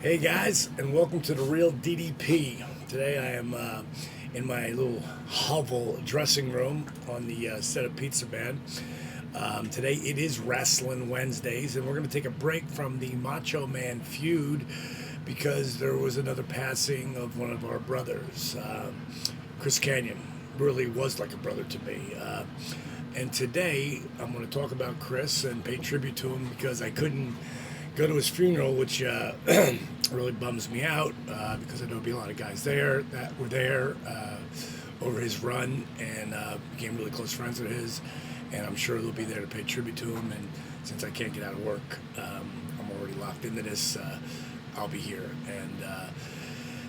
Hey guys, and welcome to the real DDP. Today I am in my little hovel dressing room on the set of Pizza Band. Today it is Wrestling Wednesdays, and we're going to take a break from the Macho Man feud because there was another passing of one of our brothers. Chris Kanyon really was like a brother to me. And today I'm going to talk about Chris and pay tribute to him because I couldn't go to his funeral, which really bums me out because I know there'll be a lot of guys there that were there over his run and became really close friends with his, and I'm sure they'll be there to pay tribute to him. And since I can't get out of work, I'm already locked into this. I'll be here and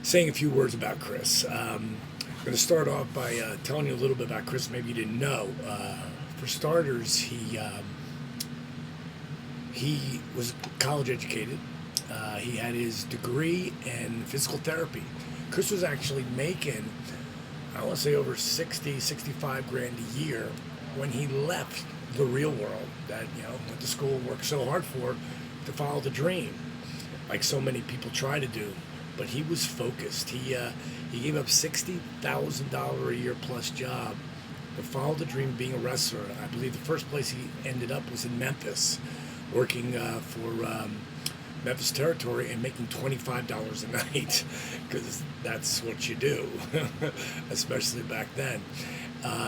saying a few words about Chris. I'm going to start off by telling you a little bit about Chris. Maybe you didn't know. For starters, he was college educated. He had his degree in physical therapy. Chris was actually making, I want to say over 60, 65 grand a year when he left the real world that, went to school, worked so hard for, to follow the dream, like so many people try to do. But he was focused. He gave up $60,000 a year plus job to follow the dream of being a wrestler. I believe the first place he ended up was in Memphis, working for Memphis territory and making $25 a night because that's what you do, especially back then.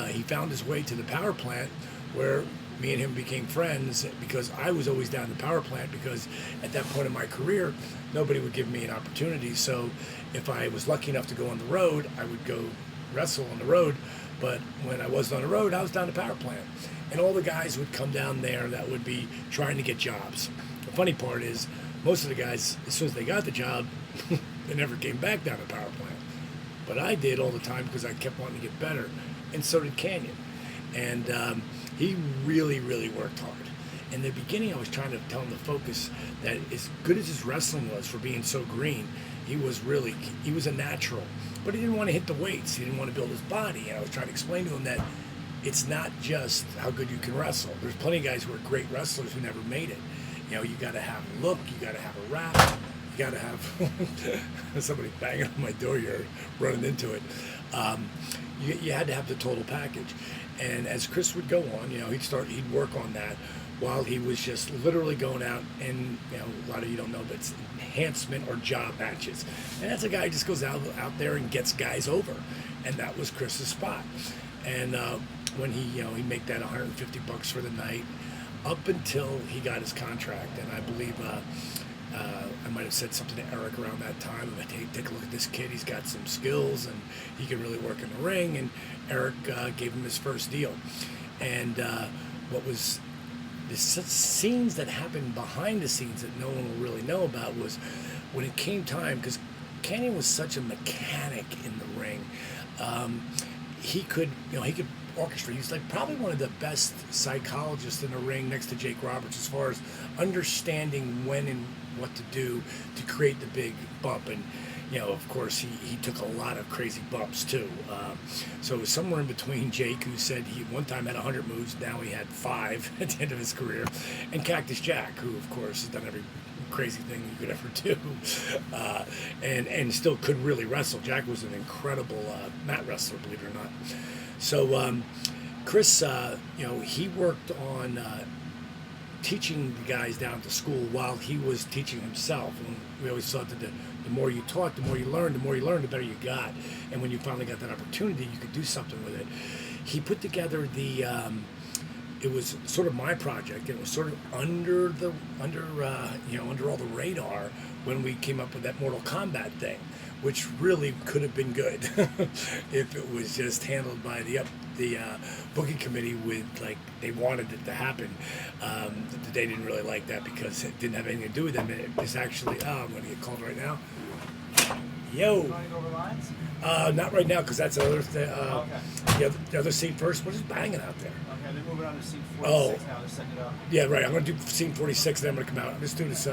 He found his way to the power plant where me and him became friends because I was always down the power plant because at that point in my career, nobody would give me an opportunity. So if I was lucky enough to go on the road, I would go wrestle on the road. But when I wasn't on the road, I was down the power plant. And all the guys would come down there that would be trying to get jobs. The funny part is, most of the guys, as soon as they got the job, they never came back down the power plant. But I did all the time because I kept wanting to get better. And so did Kanyon. And he really, really worked hard. In the beginning, I was trying to tell him to focus that as good as his wrestling was for being so green, he was a natural. But he didn't want to hit the weights. He didn't want to build his body. And I was trying to explain to him that it's not just how good you can wrestle. There's plenty of guys who are great wrestlers who never made it. You got to have a look, you got to have a rap, you got to have somebody banging on my door, you're running into it. You had to have the total package. And as Chris would go on, he'd work on that while he was just literally going out and, a lot of you don't know, but it's enhancement or job matches. And that's a guy who just goes out there and gets guys over. And that was Chris's spot. And when he'd make that $150 for the night, up until he got his contract. And I believe I might have said something to Eric around that time. I'm like, take a look at this kid. He's got some skills and he can really work in the ring. And Eric gave him his first deal. And what was the scenes that happened behind the scenes that no one will really know about was when it came time, because Kanyon was such a mechanic in the ring. He could orchestrate. He's like probably one of the best psychologists in the ring next to Jake Roberts as far as understanding when and what to do to create the big bump. And of course he took a lot of crazy bumps too. So it was somewhere in between Jake, who said he one time had 100 moves, now he had 5 at the end of his career, and Cactus Jack, who of course has done every crazy thing you could ever do, and still could really wrestle. Jack was an incredible mat wrestler, believe it or not. So Chris, he worked on teaching the guys down at the school while he was teaching himself. And we always thought that the more you taught, the more you learned, the better you got. And when you finally got that opportunity, you could do something with it. He put together it was sort of my project. It was sort of under all the radar when we came up with that Mortal Kombat thing, which really could have been good if it was just handled by the booking committee with, like, they wanted it to happen. They didn't really like that because it didn't have anything to do with them. It's actually, I'm going to get called right now. Yo. Running over lines? Not right now, because that's another thing. Okay. The other scene first. What is banging out there? Okay, they're moving on to scene 46 now. They're setting it up. Yeah, right. I'm going to do scene 46, then I'm going to come out. I'm just doing this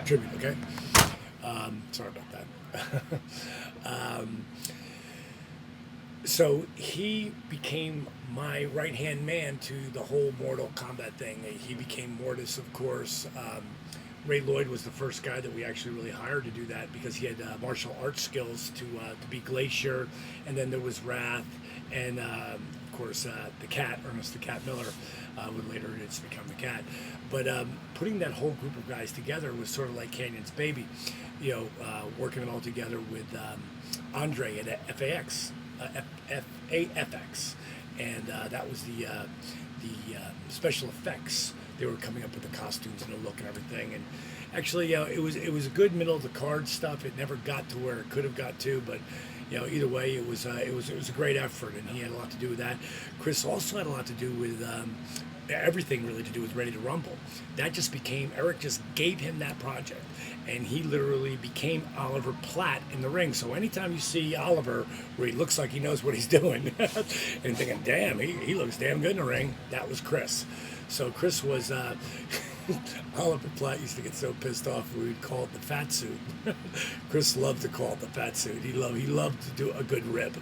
tribute, okay? Sorry about that. So he became my right-hand man to the whole Mortal Kombat thing. He became Mortis, of course. Ray Lloyd was the first guy that we actually really hired to do that because he had martial arts skills to be Glacier, and then there was Wrath, and of course the Cat, Ernest the Cat Miller, would later it's become the Cat. But putting that whole group of guys together was sort of like Canyon's baby, working it all together with Andre at FAX, FAFX, and that was the special effects. They were coming up with the costumes and the look and everything, and actually, it was a good middle of the card stuff. It never got to where it could have got to, but either way, it was a great effort, and he had a lot to do with that. Chris also had a lot to do with everything really to do with Ready to Rumble. That just became Eric just gave him that project, and he literally became Oliver Platt in the ring. So anytime you see Oliver where he looks like he knows what he's doing, and thinking, damn, he looks damn good in the ring, that was Chris. So Chris was Oliver Platt used to get so pissed off we would call it the fat suit. Chris loved to call it the fat suit. He loved to do a good rib,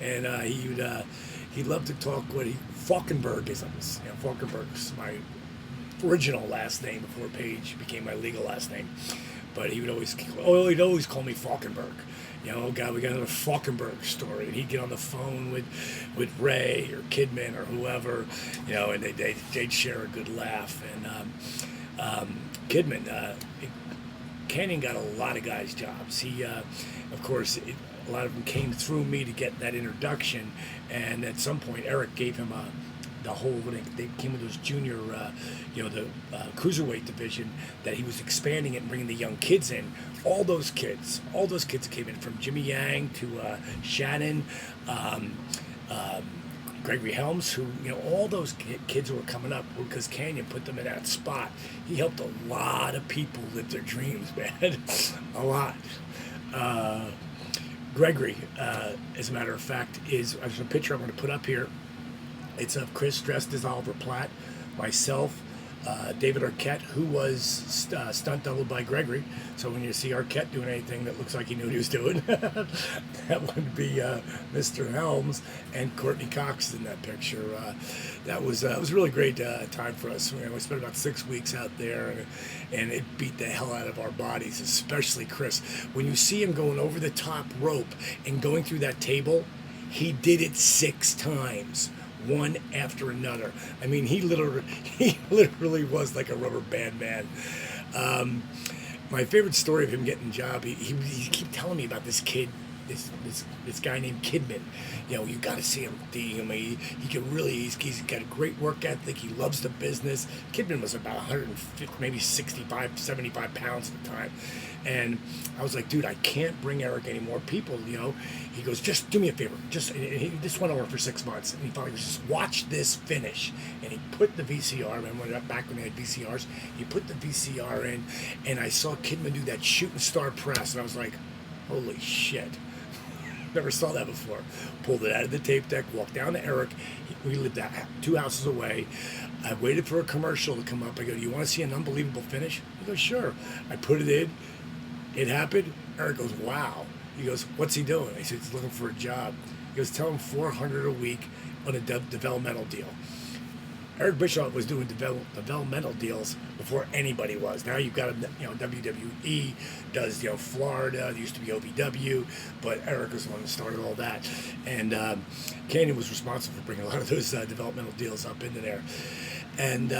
and he loved to talk Falkenbergisms. Falkenberg's my original last name before Page became my legal last name. But he'd always call me Falkenberg. Oh God, we got another Falkenberg story, and he'd get on the phone with Ray or Kidman or whoever, and they'd share a good laugh. And Kidman, Kanyon got a lot of guys jobs. He, of course, a lot of them came through me to get that introduction, and at some point Eric gave him the whole, when they came with those junior, the cruiserweight division, that he was expanding it and bringing the young kids in. All those kids came in, from Jimmy Yang to Shannon, Gregory Helms, who, all those kids who were coming up because Kanyon put them in that spot. He helped a lot of people live their dreams, man. A lot. Gregory, as a matter of fact, there's a picture I'm going to put up here. It's of Chris dressed as Oliver Platt, myself, David Arquette, who was stunt doubled by Gregory. So when you see Arquette doing anything that looks like he knew what he was doing, that would be Mr. Helms, and Courtney Cox in that picture. That was a really great time for us. We spent about 6 weeks out there, and it beat the hell out of our bodies, especially Chris. When you see him going over the top rope and going through that table, he did it 6 times. One after another. I mean, he literally was like a rubber band man. My favorite story of him getting a job, he keep telling me about this kid, this guy named Kidman. You got to see him. He can really, he's got a great work ethic. He loves the business. Kidman was about 150, maybe 65, 75 pounds at the time. And I was like, dude, I can't bring Eric any more people, He goes, just do me a favor. He just went over for 6 months. And he finally goes, just watch this finish. And he put the VCR, remember back when they had VCRs? He put the VCR in, and I saw Kidman do that shooting star press. And I was like, holy shit. Never saw that before. Pulled it out of the tape deck, walked down to Eric. We lived 2 houses away. I waited for a commercial to come up. I go, do you want to see an unbelievable finish? He goes, sure. I put it in. It happened. Eric goes, wow. He goes, what's he doing? I said, he's looking for a job. He goes, tell him $400 a week on a developmental deal. Eric Bischoff was doing developmental deals before anybody was. Now you've got, WWE does, Florida. There used to be OVW, but Eric was the one that started all that. And Kanyon was responsible for bringing a lot of those developmental deals up into there. And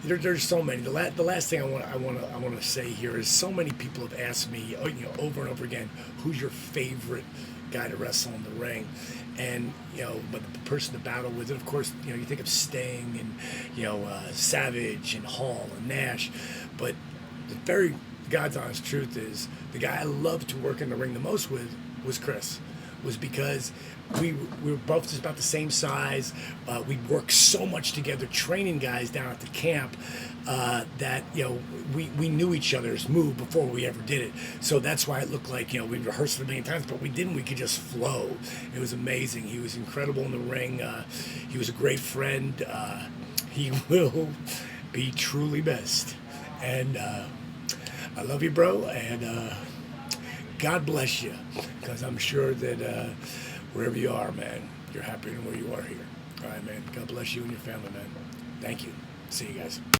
there's so many. The last thing I want to say here is, so many people have asked me, over and over again, who's your favorite guy to wrestle in the ring? And but the person to battle with, and of course, you think of Sting and Savage and Hall and Nash, but the very God's honest truth is, the guy I loved to work in the ring the most with was Chris. Was because we were both just about the same size. We worked so much together, training guys down at the camp, that we knew each other's move before we ever did it. So that's why it looked like we rehearsed it a million times, but we didn't. We could just flow. It was amazing. He was incredible in the ring. He was a great friend. He will be truly missed. And I love you, bro. And God bless you, because I'm sure that wherever you are, man, you're happier than where you are here. All right, man. God bless you and your family, man. Thank you. See you guys.